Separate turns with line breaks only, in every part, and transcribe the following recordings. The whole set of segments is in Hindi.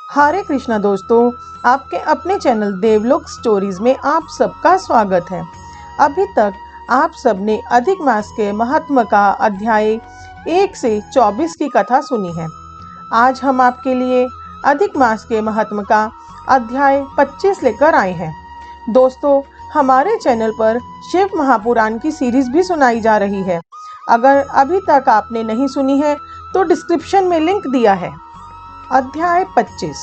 हरे कृष्णा दोस्तों, आपके अपने चैनल देवलोक स्टोरीज में आप सबका स्वागत है। अभी तक आप सबने अधिक मास के महात्मा का अध्याय 1 से 24 की कथा सुनी है। आज हम आपके लिए अधिक मास के महात्मा का अध्याय 25 लेकर आए हैं। दोस्तों, हमारे चैनल पर शिव महापुराण की सीरीज भी सुनाई जा रही है। अगर अभी तक आपने नहीं सुनी है तो डिस्क्रिप्शन में लिंक दिया है। अध्याय 25।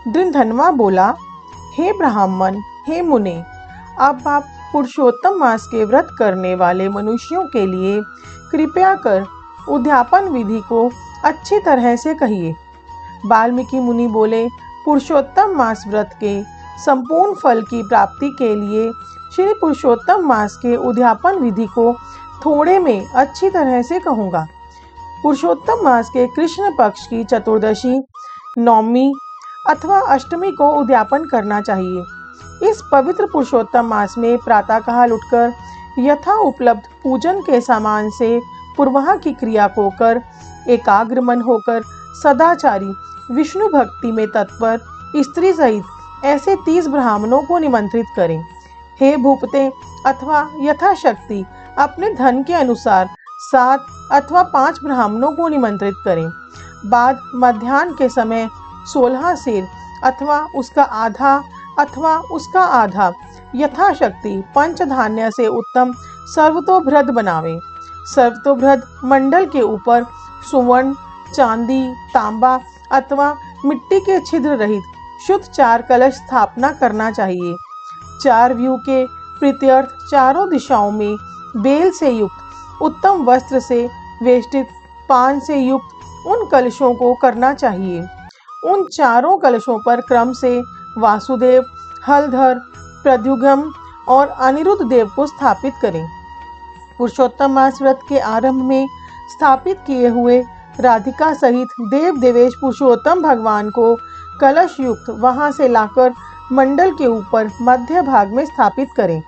धृंधनवा बोला, हे ब्राह्मण, हे मुने, अब आप पुरुषोत्तम मास के व्रत करने वाले मनुष्यों के लिए कृपया कर उद्यापन विधि को अच्छी तरह से कहिए। वाल्मीकि मुनि बोले, पुरुषोत्तम मास व्रत के संपूर्ण फल की प्राप्ति के लिए श्री पुरुषोत्तम मास के उद्यापन विधि को थोड़े में अच्छी तरह से कहूँगा। पुरुषोत्तम मास के कृष्ण पक्ष की चतुर्दशी, नवमी अथवा अष्टमी को उद्यापन करना चाहिए। इस पवित्र पुरुषोत्तम मास में प्रातःकाल उठकर यथा उपलब्ध पूजन के सामान से पूर्वाह की क्रिया को कर एकाग्र मन होकर सदाचारी, विष्णु भक्ति में तत्पर स्त्री सहित ऐसे 30 ब्राह्मणों को निमंत्रित करें। हे भूपते, अथवा यथाशक्ति अपने धन के अनुसार 7 अथवा 5 ब्राह्मणों को निमंत्रित करें। बाद मध्याह्न के समय 16 सेर अथवा उसका आधा यथाशक्ति पंचधान्य से उत्तम सर्वतोभृत बनावें। सर्वतोभृत मंडल के ऊपर सुवर्ण, चांदी, तांबा अथवा मिट्टी के छिद्र रहित शुद्ध 4 कलश स्थापना करना चाहिए। 4 व्यू के प्रीत्यर्थ चारों दिशाओं में बेल से युक्त उत्तम वस्त्र से वेष्टित पान से युक्त उन कलशों को करना चाहिए। उन चारों कलशों पर क्रम से वासुदेव, हलधर, प्रद्युम्न और अनिरुद्ध देव को स्थापित करें। पुरुषोत्तम मास व्रत के आरंभ में स्थापित किए हुए राधिका सहित देव देवेश पुरुषोत्तम भगवान को कलश युक्त वहां से लाकर मंडल के ऊपर मध्य भाग में स्थापित करें।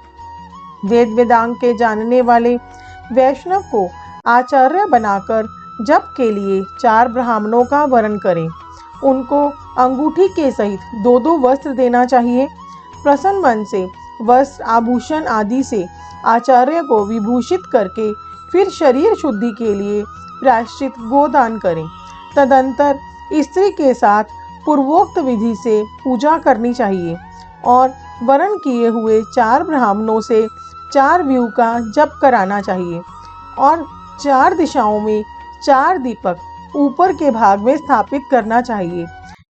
वेद वेदांग के जानने वाले वैष्णव को आचार्य बनाकर जप के लिए 4 ब्राह्मणों का वरण करें। उनको अंगूठी के सहित 2-2 वस्त्र देना चाहिए। प्रसन्न मन से वस्त्र, आभूषण आदि से आचार्य को विभूषित करके फिर शरीर शुद्धि के लिए प्रायश्चित गोदान करें। तदंतर स्त्री के साथ पूर्वोक्त विधि से पूजा करनी चाहिए और वरण किए हुए 4 ब्राह्मणों से 4 व्यू का जप कराना चाहिए और 4 दिशाओं में 4 दीपक ऊपर के भाग में स्थापित करना चाहिए।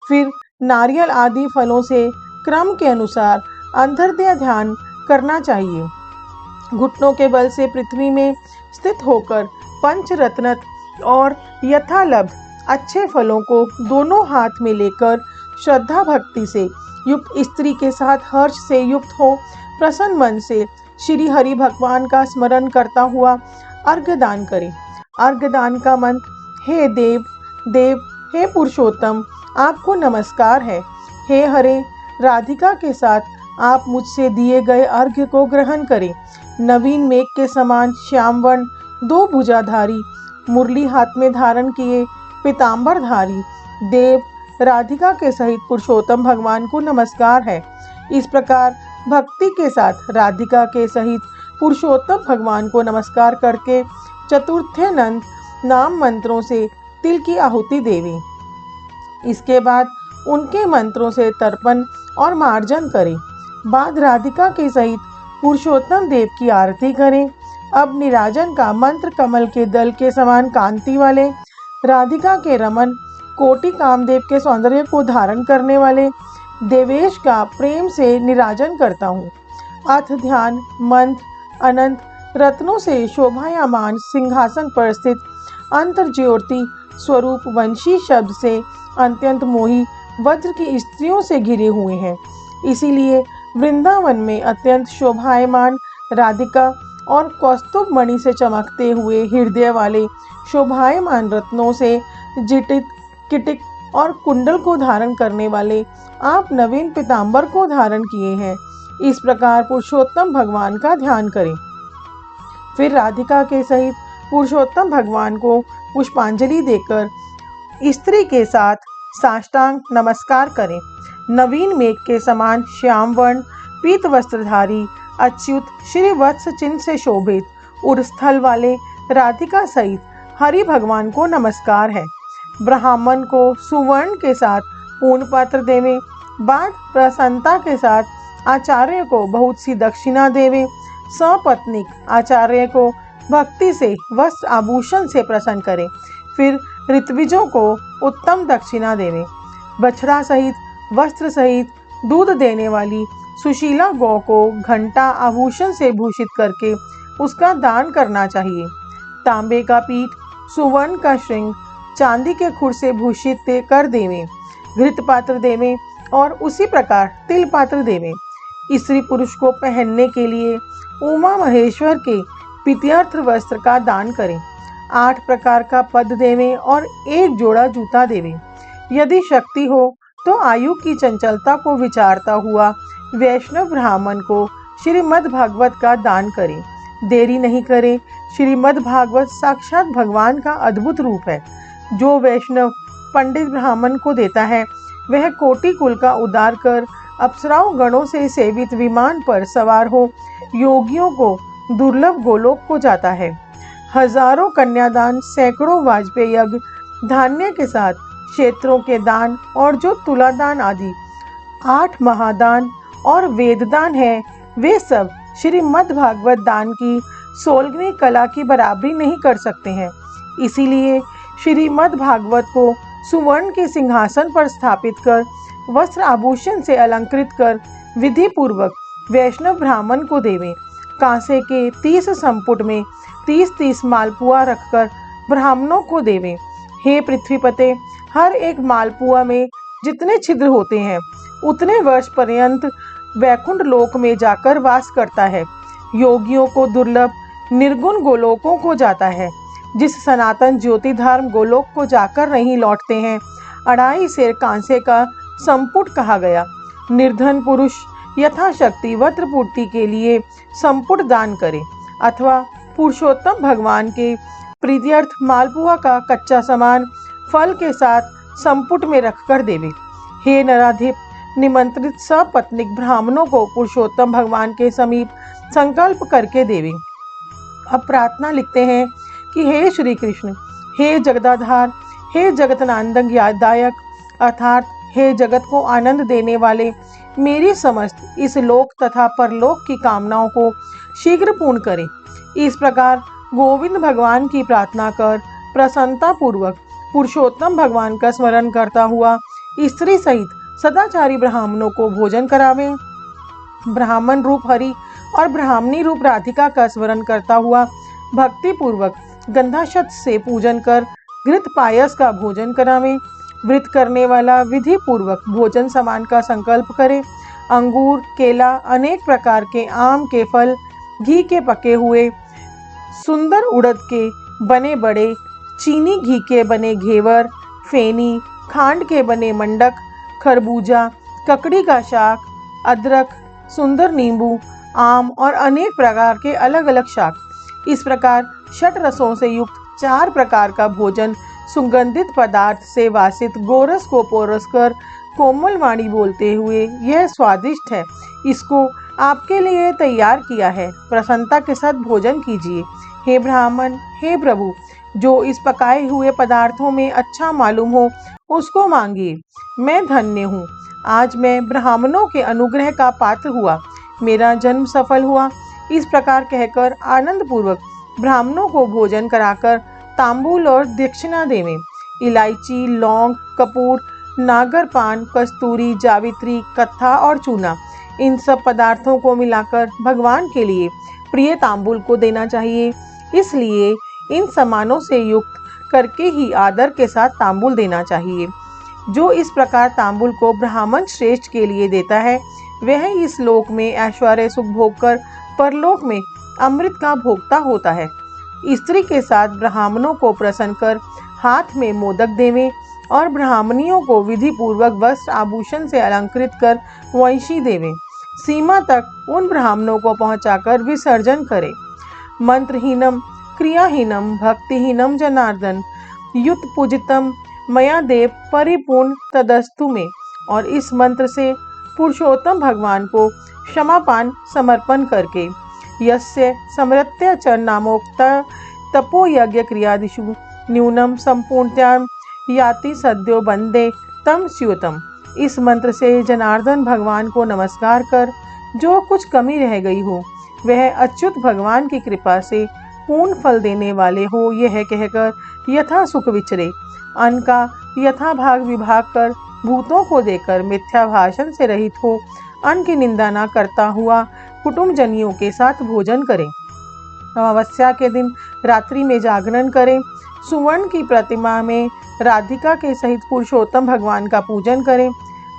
फिर नारियल आदि फलों से क्रम के अनुसार अंतर्दय ध्यान करना चाहिए। घुटनों के बल से पृथ्वी में स्थित होकर पंचरत्न और यथालब्ध अच्छे फलों को दोनों हाथ में लेकर श्रद्धा भक्ति से युक्त स्त्री के साथ हर्ष से युक्त हो प्रसन्न मन से श्री हरि भगवान का स्मरण करता हुआ अर्घ्य दान करें। अर्घ्य दान का मंत्र, हे देव देव, हे पुरुषोत्तम, आपको नमस्कार है। हे हरे, राधिका के साथ आप मुझसे दिए गए अर्घ्य को ग्रहण करें। नवीन मेघ के समान श्यामवर्ण, 2 भुजाधारी, मुरली हाथ में धारण किए पीतांबरधारी देव राधिका के सहित पुरुषोत्तम भगवान को नमस्कार है। इस प्रकार भक्ति के साथ राधिका के सहित पुरुषोत्तम भगवान को नमस्कार करके चतुर्थ्यनंद नाम मंत्रों से तिल की आहुति देवें। इसके बाद उनके मंत्रों से तर्पण और मार्जन करें। बाद राधिका के सहित पुरुषोत्तम देव की आरती करें। अब निराजन का मंत्र कमल के दल के समान कांति वाले, राधिका के रमन कोटि कामदेव के सौंदर्य को धारण करने वाले देवेश का प्रेम से निराजन करता हूँ। अथ ध्यान मंत्र अनंत रत्नों से शोभायमान सिंहासन पर स्थित अंतर्ज्योति स्वरूप वंशी शब्द से अत्यंत मोही वज्र की स्त्रियों से घिरे हुए हैं। इसीलिए वृंदावन में अत्यंत शोभायमान राधिका और कौस्तुभ मणि से चमकते हुए हृदय वाले शोभायमान रत्नों से जिटित किटिक और कुंडल को धारण करने वाले आप नवीन पीतांबर को धारण किए हैं। इस प्रकार पुरुषोत्तम भगवान का ध्यान करें। फिर राधिका के सहित पुरुषोत्तम भगवान को पुष्पांजलि देकर स्त्री के साथ साष्टांग नमस्कार करें। नवीन मेघ के समान श्याम वर्ण पीत वस्त्रधारी अच्युत श्री वत्स चिन्ह से शोभित उर्स्थल वाले राधिका सहित हरि भगवान को नमस्कार है। ब्राह्मण को सुवर्ण के साथ पूर्ण पात्र देवे। बाद प्रसन्नता के साथ आचार्य को बहुत सी दक्षिणा देवे। सपत्नीक आचार्य को भक्ति से वस्त्र आभूषण से प्रसन्न करे। फिर ऋत्विजों को उत्तम दक्षिणा देवे। बछड़ा सहित वस्त्र सहित दूध देने वाली सुशीला गौ को घंटा आभूषण से भूषित करके उसका दान करना चाहिए। तांबे का पीठ, सुवर्ण का श्रृंग, चांदी के खुर से भूषित कर देवें। घृत पात्र देवें और उसी प्रकार तिल पात्र देवें। स्त्री पुरुष को पहनने के लिए उमा महेश्वर के प्रीत्यर्थ वस्त्र का दान करें। 8 प्रकार का पद देवें और 1 जोड़ा जूता देवें। यदि शक्ति हो तो आयु की चंचलता को विचारता हुआ वैष्णव ब्राह्मण को श्रीमद् भागवत का दान करें। देरी नहीं करें। श्रीमद् भागवत साक्षात भगवान का अद्भुत रूप है। जो वैष्णव पंडित ब्राह्मण को देता है वह कोटि कुल का उद्धार कर अप्सराओं गणों से सेवित विमान पर सवार हो योगियों को दुर्लभ गोलोक को जाता है। हजारों कन्यादान, सैकड़ों वाजपेयी यज्ञ, धान्य के साथ क्षेत्रों के दान और जो तुलादान आदि 8 महादान और वेददान है, वे सब श्रीमद् भागवत दान की 16वीं कला की बराबरी नहीं कर सकते हैं। इसीलिए श्रीमद् भागवत को सुवर्ण के सिंहासन पर स्थापित कर वस्त्र आभूषण से अलंकृत कर विधि पूर्वक वैष्णव ब्राह्मण को देवें। कांसे के 30 संपुट में 30-30 मालपुआ रखकर ब्राह्मणों को देवें। हे पृथ्वीपते, हर एक मालपुआ में जितने छिद्र होते हैं उतने वर्ष पर्यंत वैकुंठ लोक में जाकर वास करता है। योगियों को दुर्लभ निर्गुण गोलोकों को जाता है। जिस सनातन ज्योति धर्म गोलोक को जाकर नहीं लौटते हैं, 2.5 सेर कांसे का संपुट कहा गया। निर्धन पुरुष यथाशक्ति वस्त्र पूर्ति के लिए संपुट दान करे अथवा पुरुषोत्तम भगवान के प्रीत्यर्थ मालपुआ का कच्चा सामान फल के साथ संपुट में रखकर देवे। हे नराधिप, निमंत्रित सपत्नीक ब्राह्मणों को पुरुषोत्तम भगवान के समीप संकल्प करके देवे। अब प्रार्थना लिखते हैं कि हे श्री कृष्ण, हे जगदाधार, हे जगतनांददायक अर्थात हे जगत को आनंद देने वाले, मेरी समस्त इस लोक तथा परलोक की कामनाओं को शीघ्र पूर्ण करें। इस प्रकार गोविंद भगवान की प्रार्थना कर प्रसन्नता पूर्वक पुरुषोत्तम भगवान का स्मरण करता हुआ स्त्री सहित सदाचारी ब्राह्मणों को भोजन करावें। ब्राह्मण रूप हरि और ब्राह्मणी रूप राधिका का स्मरण करता हुआ भक्ति पूर्वक गंधाशत से पूजन कर घृत पायस का भोजन करावें। व्रत करने वाला विधि पूर्वक भोजन सामान का संकल्प करे। अंगूर, केला, अनेक प्रकार के आम के फल, घी के पके हुए, सुंदर उड़द के बने बड़े, चीनी घी के बने घेवर, फेनी, खांड के बने मंडक, खरबूजा, ककड़ी का शाक, अदरक, सुंदर नींबू, आम और अनेक प्रकार के अलग अलग शाक। इस प्रकार 6 रसों से युक्त 4 प्रकार का भोजन सुगंधित पदार्थ से वासित गोरस को पोरस कर कोमल वाणी बोलते हुए, यह स्वादिष्ट है, इसको आपके लिए तैयार किया है, प्रसन्नता के साथ भोजन कीजिए। हे ब्राह्मण, हे प्रभु, जो इस पकाए हुए पदार्थों में अच्छा मालूम हो उसको मांगिए। मैं धन्य हूँ, आज मैं ब्राह्मणों के अनुग्रह का पात्र हुआ, मेरा जन्म सफल हुआ। इस प्रकार कहकर आनंद पूर्वक ब्राह्मणों को भोजन कराकर तांबूल और दक्षिणा देवें। इलायची, लौंग, कपूर, नागरपान, कस्तूरी, जावित्री, कत्था और चूना, इन सब पदार्थों को मिलाकर भगवान के लिए प्रिय तांबूल को देना चाहिए। इसलिए इन सामानों से युक्त करके ही आदर के साथ तांबूल देना चाहिए। जो इस प्रकार तांबूल को ब्राह्मण श्रेष्ठ के लिए देता है, वह इस लोक में ऐश्वर्य सुख भोग कर परलोक में अमृत का भोक्ता होता है। स्त्री के साथ ब्राह्मणों को प्रसन्न कर हाथ में मोदक देवें और ब्राह्मणियों को विधि पूर्वक वस्त्र आभूषण से अलंकृत कर वंशी देवें। सीमा तक उन ब्राह्मणों को पहुंचाकर विसर्जन करें। मंत्रहीनम, क्रियाहीनम, भक्तिहीनम जनार्दन, युत पूजितम मया देव परिपूर्ण तदस्तु में। और इस मंत्र से पुरुषोत्तम भगवान को क्षमापान समर्पण करके यस्य समृत्य च नामोक्त तपो यज्ञ क्रियादिषु न्यूनम संपूर्णतां याति सद्यो बंदे तम स्यूतम। इस मंत्र से जनार्दन भगवान को नमस्कार कर जो कुछ कमी रह गई हो वह अच्युत भगवान की कृपा से पूर्ण फल देने वाले हो, यह कहकर यथा सुख विचरे। अन्न का यथा भाग विभाग कर भूतों को देकर मिथ्या भाषण से रहित हो अन्न की निंदा न करता हुआ कुटुंबजनियों के साथ भोजन करें। अमावस्या के दिन रात्रि में जागरण करें। सुवर्ण की प्रतिमा में राधिका के सहित पुरुषोत्तम भगवान का पूजन करें।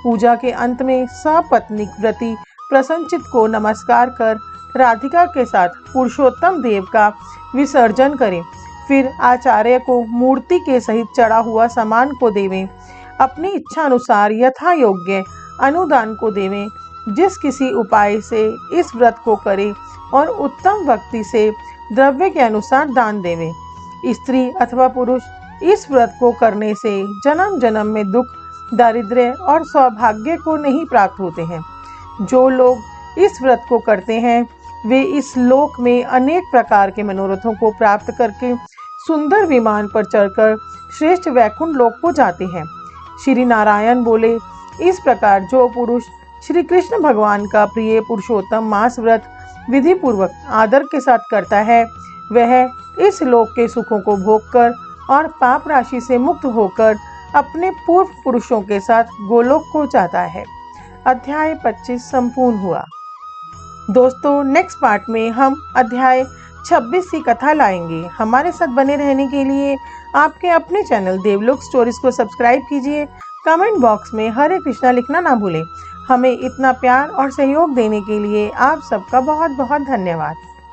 पूजा के अंत में सपत्नीक व्रती प्रसन्नचित्त को नमस्कार कर राधिका के साथ पुरुषोत्तम देव का विसर्जन करें। फिर आचार्य को मूर्ति के सहित चढ़ा हुआ सामान को देवें। अपनी इच्छा अनुसार यथा योग्य अनुदान को देवें। जिस किसी उपाय से इस व्रत को करें और उत्तम भक्ति से द्रव्य के अनुसार दान देवें। स्त्री अथवा पुरुष इस व्रत को करने से जन्म जन्म में दुख, दारिद्र्य और सौभाग्य को नहीं प्राप्त होते हैं। जो लोग इस व्रत को करते हैं वे इस लोक में अनेक प्रकार के मनोरथों को प्राप्त करके सुंदर विमान पर चढ़कर श्रेष्ठ वैकुंठ लोक को जाते हैं। श्री नारायण बोले, इस प्रकार जो पुरुष श्री कृष्ण भगवान का प्रिय पुरुषोत्तम मास व्रत विधि पूर्वक आदर के साथ करता है वह इस लोक के सुखों को भोगकर और पाप राशि से मुक्त होकर अपने पूर्व पुरुषों के साथ गोलोक को जाता है। अध्याय 25 संपूर्ण हुआ। दोस्तों, नेक्स्ट पार्ट में हम अध्याय 26 की कथा लाएंगे। हमारे साथ बने रहने के लिए आपके अपने चैनल देवलोक स्टोरीज को सब्सक्राइब कीजिए। कमेंट बॉक्स में हरे कृष्णा लिखना ना भूलें। हमें इतना प्यार और सहयोग देने के लिए आप सबका बहुत बहुत धन्यवाद।